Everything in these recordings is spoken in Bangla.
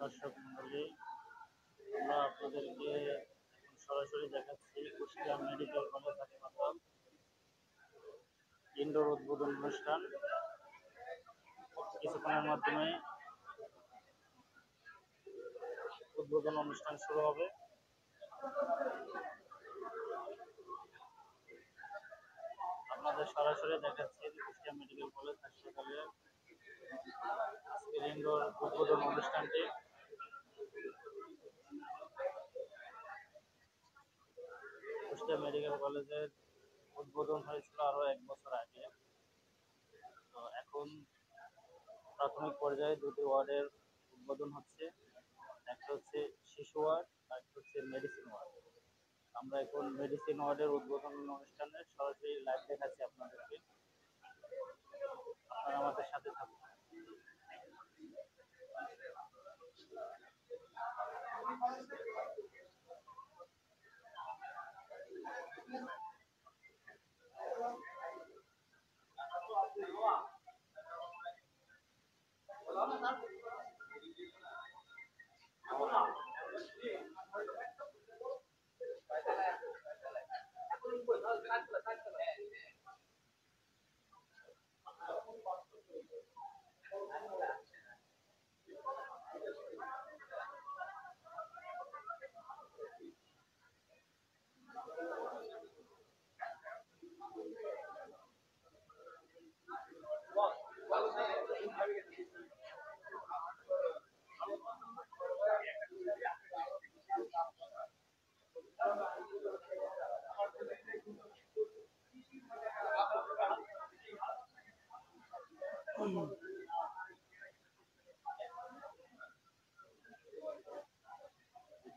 দর্শক মন্ডলী, আমরা আপনাদেরকে এখন সরাসরি দেখাচ্ছি কুষ্টিয়া মেডিকেল কলেজ হাসপাতাল ইনডোর উদ্বোধন অনুষ্ঠান। কিছুক্ষণের মাধ্যমে উদ্বোধন অনুষ্ঠান শুরু হবে। আপনাদের সরাসরি দেখাচ্ছি কুষ্টিয়া মেডিকেল কলেজ হাসপাতালের আজকের ইনডোর উদ্বোধন অনুষ্ঠানটি। কুষ্টিয়া মেডিকেল কলেজের উদ্বোধন হয়েছিল আরো 1 বছর আগে। তো এখন প্রাথমিক পর্যায়ে দুটি ওয়ার্ডের উদ্বোধন হচ্ছে, একটা হচ্ছে শিশু ওয়ার্ড আর একটা হচ্ছে মেডিসিন ওয়ার্ড। আমরা এখন মেডিসিন ওয়ার্ডের উদ্বোধন অনুষ্ঠানের সরাসরি লাইভ দেখাচ্ছি আপনাদেরকে। আপনারা আমাদের সাথে থাকুন।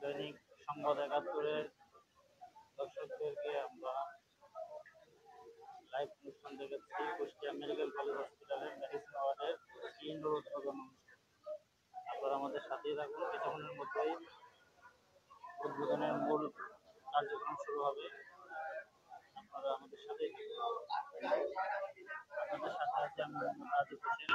দৈনিক সংবাদ ৭১-এর দর্শকদেরকে আমরা লাইভ অনুষ্ঠান দেখাচ্ছি কুষ্টিয়া মেডিকেল কলেজ হসপিটালের মেডিসিন ওয়ার্ডের ইনডোর উদ্বোধন অনুষ্ঠান। আপনারা আমাদের সাথেই থাকুন। কিছুক্ষণের মধ্যেই উদ্বোধনের মূল কার্যক্রম শুরু হবে। আপনারা আমাদের সাথেই থাকুন। আপনাদের সাথে আছে আমি রাজীব হোসেন।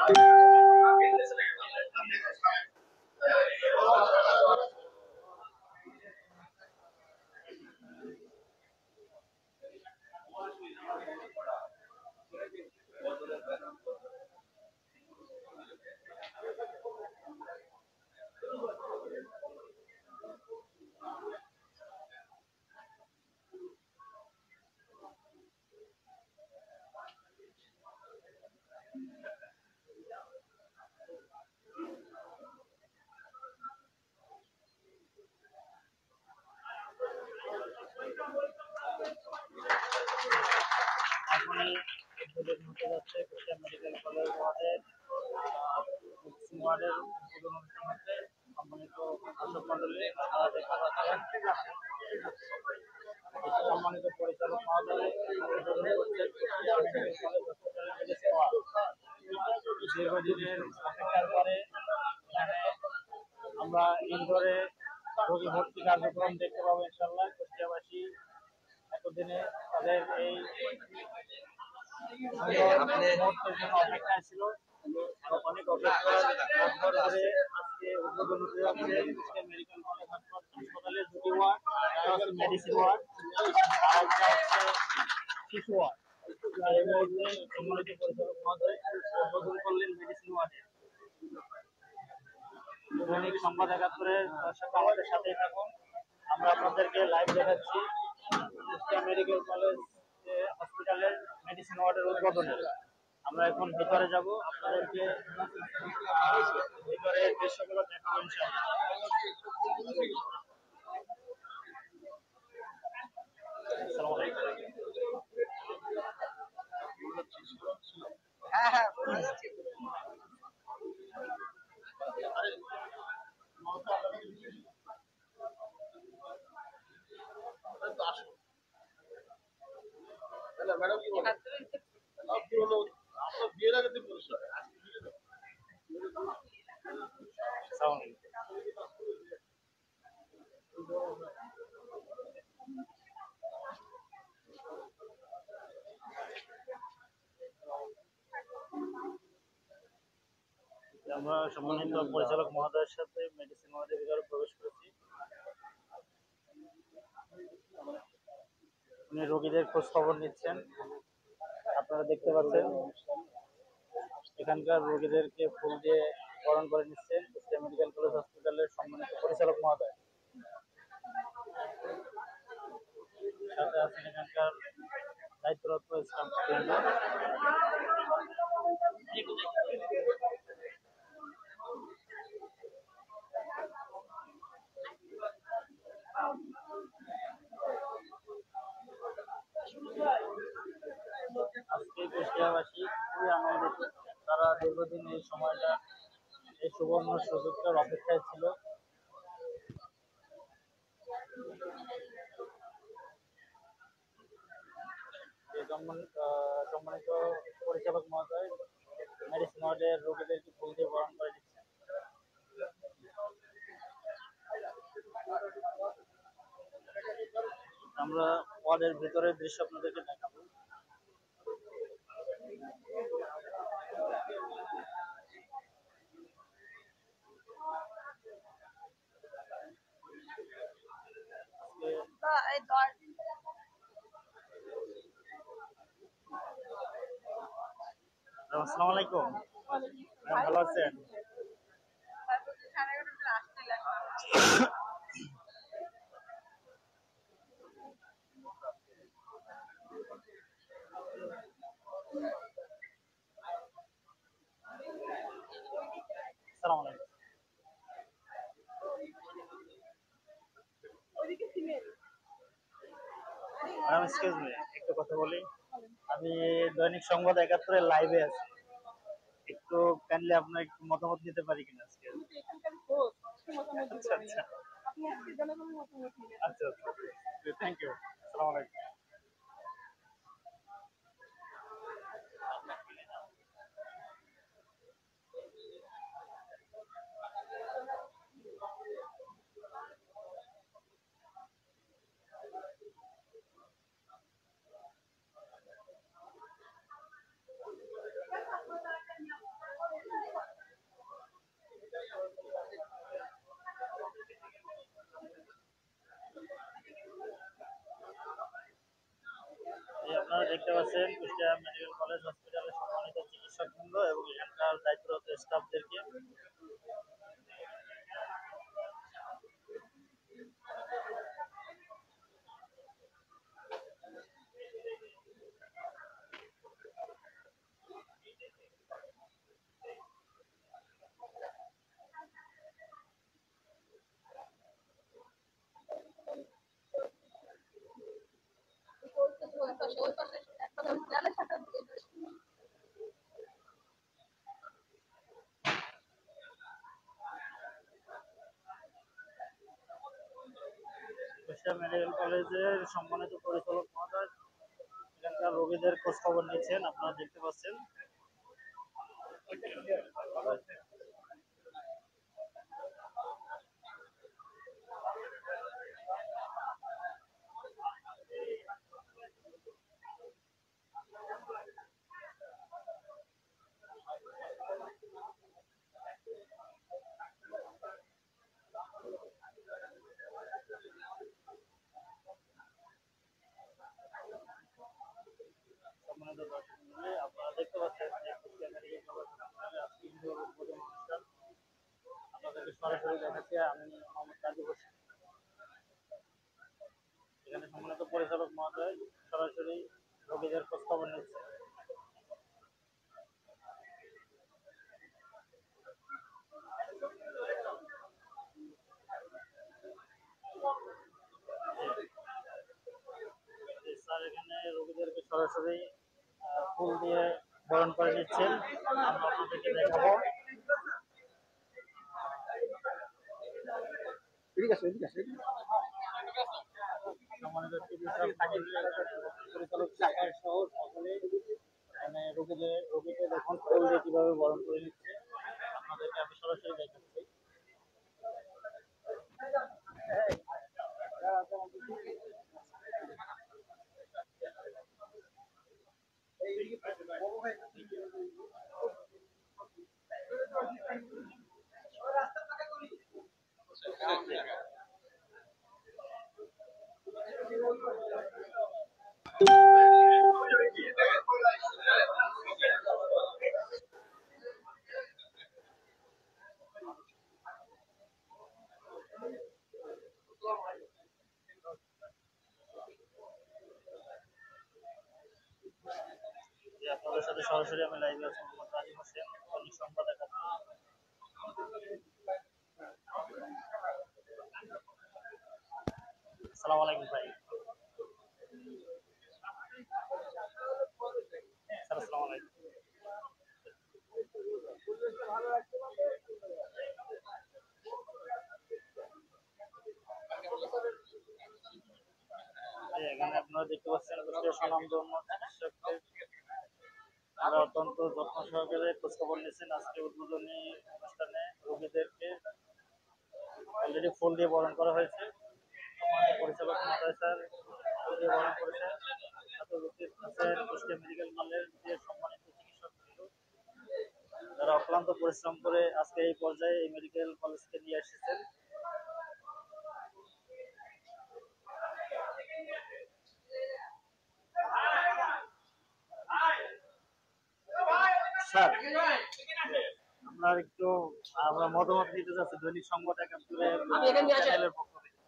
এখনই উদ্বোধন হতে যাচ্ছে কুষ্টিয়া মেডিকেল কলেজ ওয়ার্ডের ওয়ার্ডের উদ্বোধন অনুষ্ঠান হচ্ছে। সম্মানিত দর্শক মন্ডলী, আপনারা দেখতে পাচ্ছেন সম্মানিত পরিচালক মহোদয় উদ্বোধন করছেন কুষ্টিয়া মেডিকেল কলেজ হসপিটালের মেডিসিন ওয়ার্ড। দীর্ঘদিনের অপেক্ষার পরে এখানে আমরা ইনডোরে রোগী ভর্তি কার্যক্রম দেখতে পাবো ইনশাল্লাহ। কুষ্টিয়াবাসী এতদিনে তাদের এই মুহূর্তের জন্য অপেক্ষায় ছিল। অনেক অপেক্ষার পর ধরে আজকে উদ্বোধন হতে যাচ্ছে কুষ্টিয়া মেডিকেল কলেজ হাসপাতালের দুটি ওয়ার্ড, একটা হচ্ছে মেডিসিন ওয়ার্ড আর একটা হচ্ছে শিশু ওয়ার্ড। এই মুহূর্তে সম্মানিত পরিচালক মহোদয় উদ্বোধন করলেন মেডিসিন ওয়ার্ডের। দৈনিক সংবাদ ৭১-এর দর্শক আমাদের সাথেই থাকুন। আমরা আপনাদেরকে লাইভ দেখাচ্ছি কুষ্টিয়া মেডিকেল কলেজ হসপিটালের মেডিসিন ওয়ার্ডের উদ্বোধনে। আমরা এখন ভিতরে যাব, আপনাদেরকে ভিতরে দৃশ্যগুলো দেখাবো ইনশাআল্লাহ। আসসালামু আলাইকুম। ম্যাডাম কি বলেন? আপনি হলো আপনার বিয়ের আগে দিন পরিষ্কার। আমরা সম্মানিত পরিচালক মহোদয়ের সাথে মেডিসিন ওয়ার্ডের ভিতরে প্রবেশ করেছি। উনি রোগীদের খোঁজ খবর নিচ্ছেন। আপনারা দেখতে পাচ্ছেন এখানকার রোগীদেরকে ফুল দিয়ে বরণ করে নিচ্ছেন কুষ্টিয়া মেডিকেল কলেজ হসপিটালের সম্মানিত পরিচালক মহোদয়। সাথে আছেন এখানকার দায়িত্বরত স্টাফ বৃন্দ। আজকে কুষ্টিয়াবাসী খুবই আনন্দিত। তারা দীর্ঘদিন এই সময়টা, এই সুবর্ণ সুযোগটার অপেক্ষায় ছিল। সম্মানিত পরিচালক মহোদয় মেডিসিন ওয়ার্ডের রোগীদেরকে ফুল দিয়ে বরণ করে দিচ্ছেন। আমরা ওয়ার্ডের ভিতরের দৃশ্য আপনাদেরকে দেখাবো। আসসালামু আলাইকুম, ভালো আছেন? আসসালামু আলাইকুম। ম্যাডাম এক্সকিউজ মি, একটু কথা বলি। আমি দৈনিক সংবাদ ৭১-এর লাইভে আছি। একটু কাইন্ডলি আপনার একটু মতামত নিতে পারি কিনা আজকে? আচ্ছা আচ্ছা আচ্ছা আচ্ছা, থ্যাংক ইউ। আসসালামু আলাইকুম। আপনারা দেখতে পাচ্ছেন কুষ্টিয়া মেডিকেল কলেজ হসপিটালের সম্মানিত চিকিৎসকবৃন্দ এবং এখানকার দায়িত্বরত স্টাফদেরকে। কুষ্টিয়া মেডিকেল কলেজের সম্মানিত পরিচালক মহোদয় এখানকার রোগীদের খোঁজ খবর নিচ্ছেন, আপনারা দেখতে পাচ্ছেন। সম্মানিত দর্শক মণ্ডলী, আপনারা দেখতে পাচ্ছেন যে কুষ্টিয়া মেডিকেল কলেজ হাসপাতালে আজকে ইনডোর উদ্বোধন অনুষ্ঠান। আপনাদেরকে সরাসরি দেখাচ্ছি আমি মোহাম্মদ কাজী হোসেন। এখানে সম্মানিত পরিচালক মহোদয় সরাসরি রোগীদের খোঁজ খবর নিচ্ছে। স্যার এখানে রোগীদেরকে সরাসরি ফুল দিয়ে বরণ করে নিচ্ছেন, আমরা আপনাদেরকে দেখাবো। সম্মানিত চিকিৎসক পরিচালক সহ সকলে মানে রোগীকে দেখুন ফুল দিয়ে কিভাবে বরণ করে নিচ্ছে, আপনাদেরকে আমি সরাসরি দেখাচ্ছি। সাথে সরাসরি আমি লাইভে আছি মোহাম্মদ রাজীব হোসেন, দৈনিক সংবাদ ৭১। আসসালামু আলাইকুম ভাই। স্যার আসসালামু আলাইকুম। এখানে আপনারা দেখতে পাচ্ছেন কুষ্টিয়া স্বনামধন্য চিকিৎসকদের তারা অত্যন্ত যত্ন সহকারে খোঁজখবর নিয়েছেন। আজকে উদ্বোধনী অনুষ্ঠানে রোগীদেরকে অলরেডি ফুল দিয়ে বরণ করা হয়েছে। সম্মানিত পরিচালক মহোদয় স্যার ফুল দিয়ে বরণ করেছেন। সাথে উপস্থিত আছেন কুষ্টিয়া মেডিকেল কলেজের সম্মানিত চিকিৎসক যারা অক্লান্ত পরিশ্রম করে আজকে এই পর্যায়ে এই মেডিকেল কলেজকে নিয়ে এসেছেন। স্যার আপনার একটু আমরা মতামত নিতে চাচ্ছি দৈনিক সংবাদ ৭১-এর চ্যানেলের পক্ষ থেকে।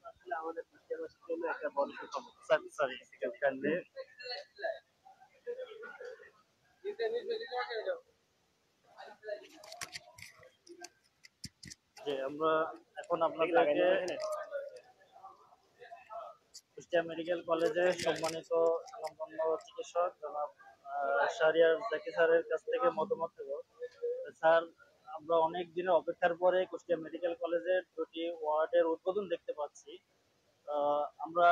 আসলে আমাদের কুষ্টিয়াবাসীর জন্য একটা বড় সুখবর। সরি কাইন্ডলি যে আমরা এখন আপনাদেরকে কুষ্টিয়া মেডিকেল কলেজের সম্মানিত স্বনামধন্য চিকিৎসক জনাব শাহরিয়ার জাকি স্যারের কাছ থেকে মতামত দেব। স্যার, আমরা অনেক দিনের অপেক্ষার পরে কুষ্টিয়া মেডিকেল কলেজের দুটি ওয়ার্ডের উদ্বোধন দেখতে পাচ্ছি। আমরা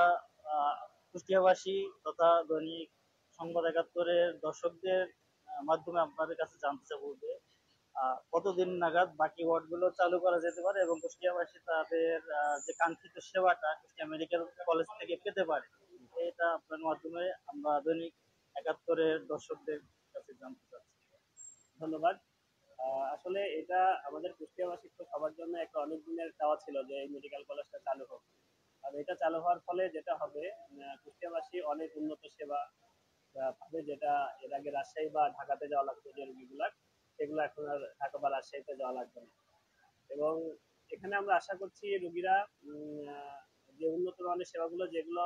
কুষ্টিয়াবাসী তথা দৈনিক সংবাদ ৭১-এর দর্শকদের মাধ্যমে আপনাদের কাছে জানতে চাবো যে কতদিন নাগাদ বাকি ওয়ার্ডগুলো চালু করা যেতে পারে এবং কুষ্টিয়াবাসী তাদের যে কাঙ্ক্ষিত সেবাটা কুষ্টিয়া মেডিকেল কলেজ থেকে পেতে পারে, এটা আপনার মাধ্যমে আমরা দৈনিক ৭১-এর দর্শকদের কাছে জানতে চাচ্ছি। ধন্যবাদ। আসলে এটা আমাদের কুষ্টিয়াবাসী তো সবার জন্য একটা অনেক দিনের চাওয়া ছিল যে এই মেডিকেল কলেজটা চালু হোক। আর এটা চালু হওয়ার ফলে যেটা হবে, কুষ্টিয়াবাসী অনেক উন্নত সেবা পাবে, যেটা এর আগে রাজশাহী বা ঢাকাতে যাওয়া লাগতো যে রোগীগুলার, সেগুলো এখন আর ঢাকা বা রাজশাহীতে যাওয়া লাগবে না। এবং এখানে আমরা আশা করছি রোগীরা যে উন্নত মানের সেবাগুলো, যেগুলো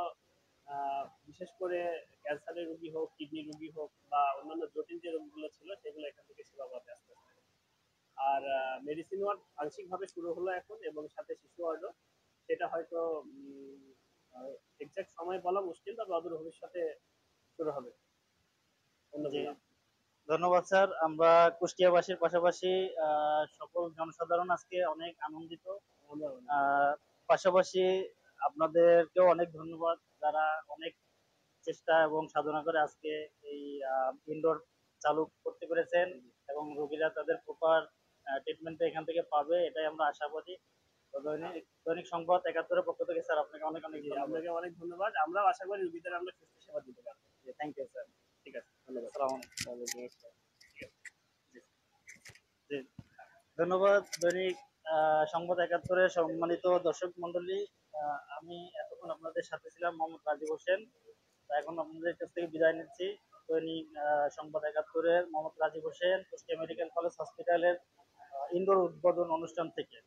বিশেষ করে ক্যান্সারের রোগী হোক, কিডনি রোগী হোক বা অন্যান্য জটিল যে রোগগুলো ছিল, সেগুলো এখান থেকে সেবা পাবে আস্তে আস্তে। আর মেডিসিন ওয়ার্ড আংশিকভাবে শুরু হলো এখন, এবং সাথে শিশু ওয়ার্ডও, সেটা হয়তো এক্সাক্ট সময় বলা মুশকিল, তবে অদূর ভবিষ্যতে শুরু হবে। ধন্যবাদ স্যার। আমরা কুষ্টিয়াবাসীর পাশাপাশি সকল জনসাধারণ আজকে অনেক আনন্দিত। পাশাপাশি আপনাদেরকেও অনেক ধন্যবাদ, যারা অনেক চেষ্টা এবং সাধনা করে আজকে এই ইনডোর চালু করতে পেরেছেন এবং রোগীরা তাদের প্রপার ট্রিটমেন্টটা এখান থেকে পাবে, এটাই আমরা আশাবাদী। দৈনিক সংবাদ ৭১-এর পক্ষ থেকে স্যার আপনাকে অনেক অনেক ধন্যবাদ। আমরাও আশা করি রোগীদের আমরা সুস্থ সেবা দিতে পারবো। Thank you sir. ঠিক আছে, ধন্যবাদ। ধন্যবাদ দৈনিক সংবাদ ৭১-এর সম্মানিত দর্শক মন্ডলী। আমি এতক্ষণ আপনাদের সাথে ছিলাম মোহাম্মদ রাজীব হোসেন। এখন আপনাদের কাছ থেকে বিদায় নিচ্ছি। দৈনিক সংবাদ ৭১-এর মোহাম্মদ রাজীব হোসেন, কুষ্টিয়া মেডিকেল কলেজ হসপিটালের ইনডোর উদ্বোধন অনুষ্ঠান থেকে।